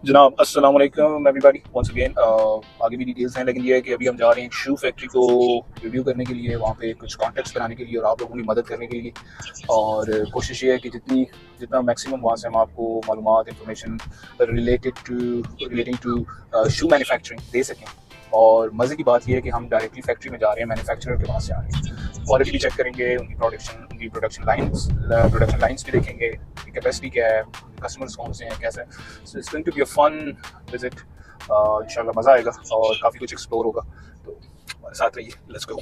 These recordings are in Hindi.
जनाब अस्सलाम वालेकुम एवरीबॉडी वंस अगेन। आगे भी डिटेल्स हैं, लेकिन ये है कि अभी हम जा रहे हैं एक शू फैक्ट्री को रिव्यू करने के लिए, वहाँ पे कुछ कॉन्टेक्ट्स बनाने के लिए और आप लोगों की मदद करने के लिए। और कोशिश ये है कि जितना मैक्सिमम वहाँ से हम आपको मालूमात information relating to shoe manufacturing दे सकें। और मज़े की बात यह है कि हम डायरेक्टली फैक्ट्री में जा रहे हैं, मैन्युफैक्चरर के पास जा रहे हैं। क्वालिटी भी चेक करेंगे, उनकी प्रोडक्शन लाइन्स भी देखेंगे, कैपेसिटी क्या है, कस्टमर्स कौन से हैं, कैसा है। So it's going to be a fun visit. इंशाल्लाह मज़ा आएगा और काफ़ी कुछ एक्सप्लोर होगा, तो हमारे साथ रहिए। Let's go.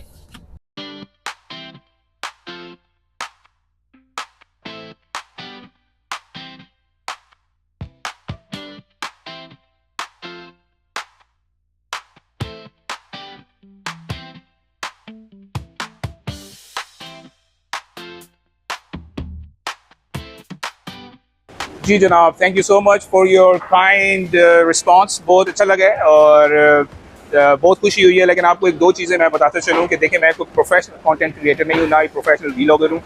जी जनाब, thank you so much for your kind response. बहुत अच्छा लगा है और बहुत खुशी हुई है। लेकिन आपको एक दो चीज़ें मैं बताते चलूँ कि देखिए, मैं कोई प्रोफेशनल कंटेंट क्रिएटर नहीं हूँ, ना ही प्रोफेशनल व्लॉगर हूँ।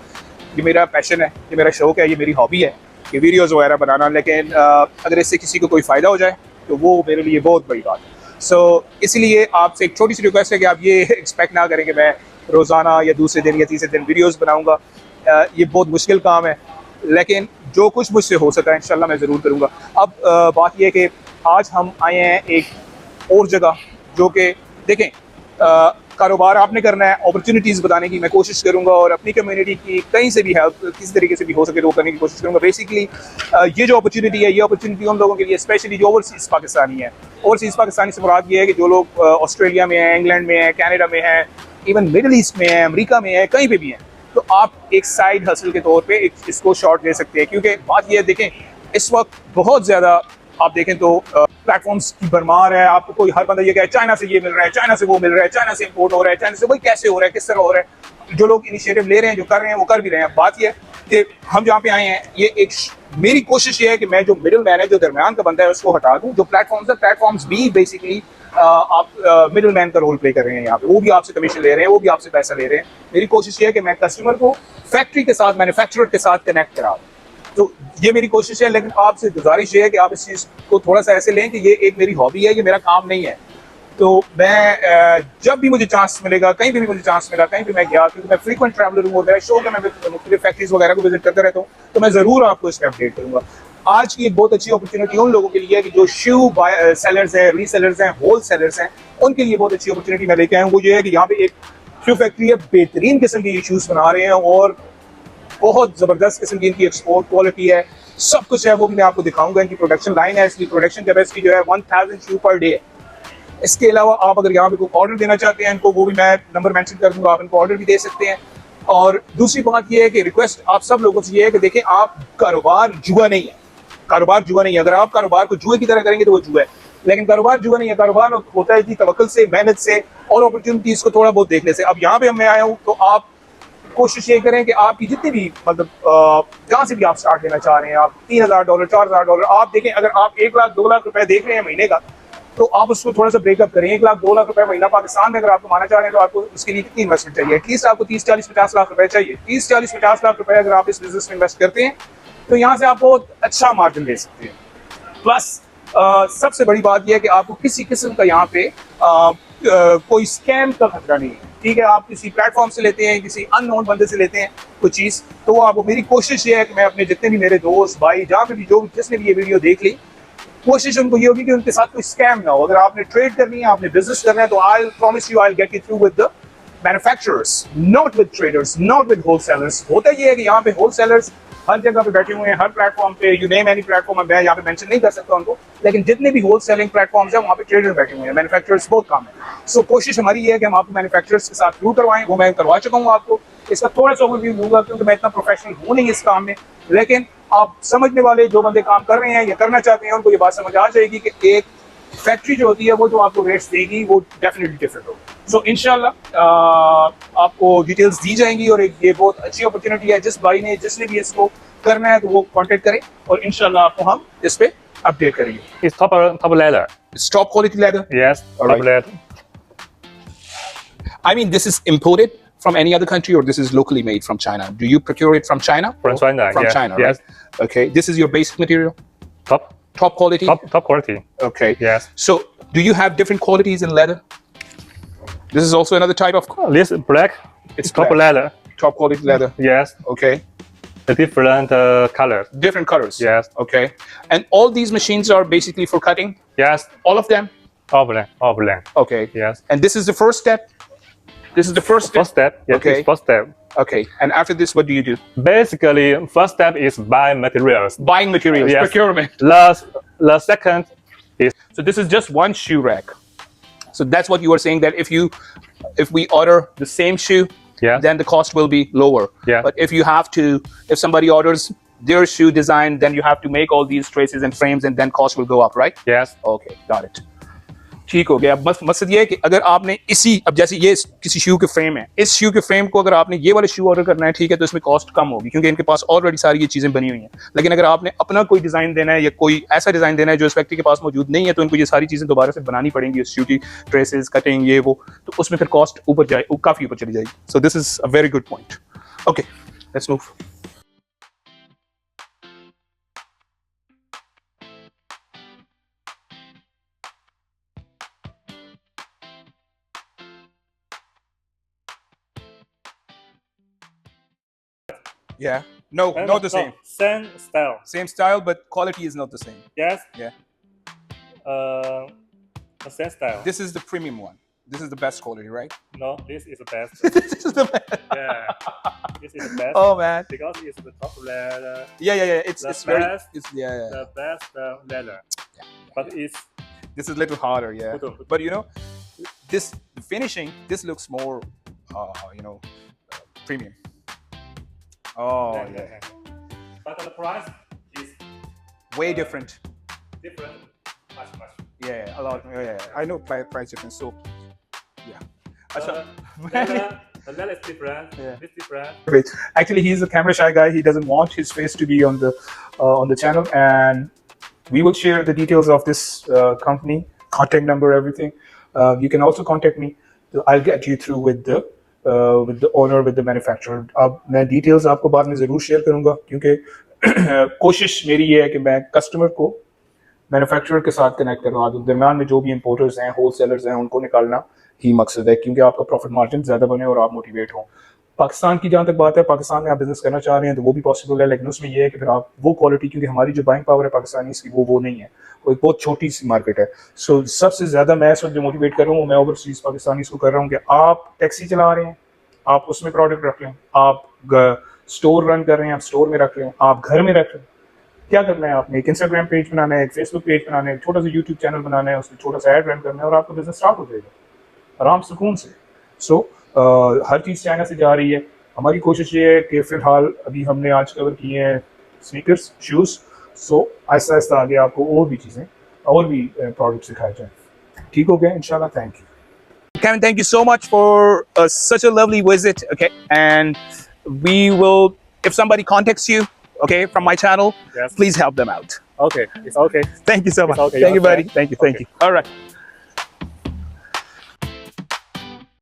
ये मेरा पैशन है, ये मेरा शौक है, ये मेरी हॉबी है, ये वीडियोज़ वगैरह बनाना। लेकिन अगर इससे किसी को कोई फ़ायदा हो जाए तो वो मेरे लिए बहुत बड़ी बात है। सो इसलिए आपसे एक छोटी सी रिक्वेस्ट है कि आप ये एक्सपेक्ट ना करें कि मैं रोज़ाना या दूसरे दिन या तीसरे दिन वीडियोज़ बनाऊँगा। ये बहुत मुश्किल काम है, लेकिन जो कुछ मुझसे हो सका है इंशाल्लाह मैं ज़रूर करूँगा। अब बात यह है कि आज हम आए हैं एक और जगह, जो कि देखें, कारोबार आपने करना है, अपॉर्चुनिटीज़ बताने की मैं कोशिश करूँगा और अपनी कम्युनिटी की कहीं से भी हेल्प किसी तरीके से भी हो सके तो करने की कोशिश करूँगा। बेसिकली ये जो अपॉर्चुनिटी है, ये अपॉर्चुनिटी उन लोगों के लिए, स्पेशली जो ओवरसीज़ पाकिस्तानी है। ओवरसीज़ पाकिस्तानी से मुराद ये है कि जो लोग ऑस्ट्रेलिया में हैं, इंग्लैंड में हैं, कनाडा में हैं, इवन मिडल ईस्ट में हैं, अमरीका में हैं, कहीं पर भी हैं। तो आप एक साइड हसल के तौर पे इसको शॉर्ट ले सकते हैं, क्योंकि बात यह है, देखें, इस वक्त बहुत ज़्यादा आप देखें तो प्लेटफॉर्म्स की भरमार है। आपको कोई हर बंदा ये कहे चाइना से ये मिल रहा है, चाइना से वो मिल रहा है, चाइना से इंपोर्ट हो रहा है, चाइना से वही कैसे हो रहा है, किस तरह हो रहा है। जो लोग इनिशिएटिव ले रहे हैं, जो कर रहे हैं, वो कर भी रहे हैं। बात यह है कि हम जहाँ पे आए हैं, ये एक मेरी कोशिश ये है कि मैं जो मिडिल मैन है, जो दरमियान का बंदा है, उसको हटा दूँ। जो प्लेटफॉर्म्स भी बेसिकली आप मिडिल मैन का रोल प्ले कर रहे हैं यहाँ पे। वो भी आपसे कमीशन ले रहे हैं, वो भी आपसे पैसा ले रहे हैं। मेरी कोशिश ये है कि मैं कस्टमर को फैक्ट्री के साथ, मैन्युफैक्चरर के साथ कनेक्ट करा दूँ। तो ये मेरी कोशिश है, लेकिन आपसे गुजारिश ये है कि आप इस चीज़ को थोड़ा सा ऐसे लें कि ये एक मेरी हॉबी है, ये मेरा काम नहीं है। तो मैं जब भी मुझे चांस मिलेगा, कहीं भी मुझे चांस मिला, कहीं भी मैं गया, क्योंकि मैं फ्रीक्वेंट ट्रैवलर हूँ और मेरा शौक है, मैं मुख्तलिफ फैक्ट्रीज वगैरह को विजिट करता रहता हूँ, तो मैं ज़रूर आपको इसमें अपडेट करूँगा। आज की एक बहुत अच्छी अपॉर्चुनिटी उन लोगों के लिए है कि जो शू सेलर्स हैं, रीसेलर्स हैं, होल सेलर्स हैं, उनके लिए बहुत अच्छी अपॉर्चुनिटी मैं लेके आया हूँ। वो ये है कि यहाँ पे एक शू फैक्ट्री है, बेहतरीन किस्म की शूज़ बना रहे हैं और बहुत ज़बरदस्त किस्म की इनकी एक्सपोर्ट क्वालिटी है, सब कुछ है। वो भी मैं आपको दिखाऊंगा। इनकी प्रोडक्शन लाइन है, इसकी प्रोडक्शन कैपेसिटी जो है 1000 शू पर डे है। इसके अलावा आप अगर यहाँ पे कोई ऑर्डर देना चाहते हैं इनको, वो भी मैं नंबर मेंशन कर दूंगा, आप इनको ऑर्डर भी दे सकते हैं। और दूसरी बात ये है कि रिक्वेस्ट आप सब लोगों से ये है कि देखें, आप कारोबार जुआ नहीं है, कारोबार जुआ नहीं है। अगर आप कारोबार को जुए की तरह करेंगे तो वो जुआ है, लेकिन कारोबार जुआ नहीं है। कारोबार होता है जी तवक्कुल से, मेहनत से और अपॉर्चुनिटीज को थोड़ा बहुत देखने से। अब यहाँ पे मैं आया हूँ, तो आप कोशिश ये करें कि आपकी जितनी भी मतलब जहाँ से भी आप स्टार्ट लेना चाह रहे हैं, आप $3000, $4000 आप देखें। अगर आप 1 लाख 2 लाख रुपए देख रहे हैं महीने का, तो आप उसको थोड़ा सा ब्रेकअप करें। 1 लाख 2 लाख रुपए महीना पाकिस्तान में अगर आप कमाना चाह रहे हैं, तो आपको उसके लिए कितनी इन्वेस्टमेंट चाहिए? एटलीस्ट आपको 30 40 50 लाख रुपए चाहिए। 30 40 50 लाख रुपए अगर आप इस बिजनेस में इन्वेस्ट करते हैं, तो यहाँ से आप बहुत अच्छा मार्जिन ले सकते हैं। प्लस सबसे बड़ी बात यह है कि आपको किसी किस्म का यहाँ पे कोई स्कैम का खतरा नहीं है। ठीक है, आप किसी प्लेटफॉर्म से लेते हैं, किसी अननोन बंदे से लेते हैं कोई चीज़, तो वो आपको, मेरी कोशिश ये है कि मैं अपने जितने भी मेरे दोस्त भाई, जहाँ पे भी जिसने भी ये वीडियो देख ली, कोशिश उनको ये होगी कि उनके साथ कोई स्कैम ना हो। अगर आपने ट्रेड करनी है, आपने बिजनेस करना है, तो I promise you I get you through with the manufacturers, not with traders, not with wholesalers. होता ये है कि यहाँ पे होलसेलर्स हर जगह पे बैठे हुए हैं, हर प्लेटफॉर्म पे, यू नेम एनी प्लेटफॉर्म, मैं यहाँ पे मेंशन नहीं कर सकता उनको, लेकिन जितने भी होल सेलिंग प्लेटफॉर्म्स हैं, वहाँ पे ट्रेडर बैठे हुए हैं, मैन्युफैक्चरर्स बहुत कम है। सो कोशिश हमारी ये है कि हम आपको मैन्युफैक्चरर्स के साथ थ्रू करवाएं। वो मैं करवा चुका हूँ आपको, इसका थोड़ा सा ओवरव्यू दूंगा, क्योंकि मैं इतना प्रोफेशनल हूँ नहीं इस काम में। लेकिन आप समझने वाले जो बंदे काम कर रहे हैं या करना चाहते हैं, उनको ये बात समझ आ जाएगी कि एक फैक्ट्री जो होती है, वो जो आपको रेट्स देगी, वो डेफिनेटली डिफरेंट होगी। सो इंशाल्लाह आपको डिटेल्स दी जाएंगी और ये बहुत अच्छी अपॉर्चुनिटी है। जिसने भी इसको करना है, तो वो कांटेक्ट करें और इंशाल्लाह आपको हम इस पे अपडेट करेंगे। It's top leather. It's top quality leather. Yes, All top right. leather. I mean, this is imported from any other country, or this is locally made from China? Do you procure it from China? From China, From yeah. China, Yes. right? Okay. This is your basic material. Top. top quality. Top quality. Okay. Yes. So, do you have different qualities in leather? This is also another type of. This black. It's top black. leather. Top quality leather. Yes. Okay. The different colors. Different colors. Yes. Okay. And all these machines are basically for cutting. Yes. All of them. All of them. Okay. Yes. And this is the first step. This is the first step. First step. Yes, Okay. First step. Okay. And after this, what do you do? Basically, first step is buy materials. Buying materials. Yes. Procurement. The second is. So this is just one shoe rack. So that's what you were saying, that if we order the same shoe, Yes. then the cost will be lower. Yeah. But if somebody orders their shoe design, then you have to make all these traces and frames, and then cost will go up, right? Yes. Okay, got it. ठीक हो गया. अब मकसद ये है कि अगर आपने अब जैसे ये किसी शू के फ्रेम है, इस शू के फ्रेम को अगर आपने ये वाले शू ऑर्डर करना है, ठीक है, तो इसमें कॉस्ट कम होगी क्योंकि इनके पास ऑलरेडी सारी ये चीज़ें बनी हुई हैं. लेकिन अगर आपने अपना कोई डिज़ाइन देना है या कोई ऐसा डिज़ाइन देना है जो इस फैक्ट्री के पास मौजूद नहीं है, तो इनको ये सारी चीज़ें दोबारा से बनानी पड़ेंगी, शू की ट्रेसेस, कटिंग, ये वो, तो उसमें फिर कॉस्ट काफ़ी ऊपर चली जाएगी. So this is a very good point. Okay, let's move. Yeah. No, not the same. Same style. Same style, but quality is not the same. Yes. Yeah. The same style. This is the premium one. This is the best quality, right? No, this is the best. This is the best. Yeah. This is the best. Oh man. Because it's the top leather. Yeah. It's The very. best. It's yeah. The best leather. But it's This is a little harder, yeah. Good. But this finishing. This looks more, premium. Oh yeah. But the price is Way different. different. Much. Yeah, a lot. Yeah. I know price difference. So yeah. The leather is different. Yeah. It's different. Wait, actually, he's a camera shy guy. He doesn't want his face to be on the channel, and we will share the details of this company, contact number, everything. You can also contact me. I'll get you through with the owner, with the manufacturer. अब मैं details आपको बाद में ज़रूर share करूँगा क्योंकि कोशिश मेरी ये है कि मैं customer को मैन्युफैक्चरर के साथ कनेक्ट करवा दूँ. दरम्यान में जो भी इंपोर्टर्स हैं, होलसेलर्स हैं, उनको निकालना ही मकसद है क्योंकि आपका प्रॉफिट मार्जिन ज़्यादा बने और आप मोटिवेट हों. पाकिस्तान की जहाँ तक बात है, पाकिस्तान में आप बिजनेस करना चाह रहे हैं तो वो भी पॉसिबल है, लेकिन उसमें यह है कि फिर आप वो क्वालिटी, क्योंकि हमारी जो बाइंग पावर है पाकिस्तानी की वो नहीं है, वो एक बहुत छोटी सी मार्केट है. सो सबसे ज़्यादा मैं इस वक्त जो मोटिवेट कर रहा हूँ, मैं ओवरसीज़ पाकिस्तानी को कर रहा हूँ कि आप टैक्सी चला रहे हैं, आप उसमें प्रोडक्ट रख लें, आप स्टोर रन कर रहे हैं, आप स्टोर में रख लें, आप घर में रख लें. क्या करना है आपने? एक इंस्टाग्राम पेज बनाना है, एक फेसबुक पेज बनाना है, एक छोटा सा यूट्यूब चैनल बनाना है, उसमें छोटा सा ऐड रन करना है और आपका बिजनेस स्टार्ट हो जाएगा आराम सुकून से. सो हर चीज़ चाइना से जा रही है. हमारी कोशिश ये है कि फ़िलहाल अभी हमने आज कवर किए हैं स्नीकर्स, शूज़. सो आहिस्ता आहिस्ता आगे आपको और भी चीज़ें, और भी प्रोडक्ट्स दिखाए जाएँ. ठीक हो गया इंशाल्लाह. Thank you Kevin, thank you so much for such a lovely visit. Okay, and we will, if somebody contacts you, okay, from my channel, Yes. please help them out. Okay. It's okay. Thank you so much. okay. Thank you, buddy. Okay. Thank you. All right.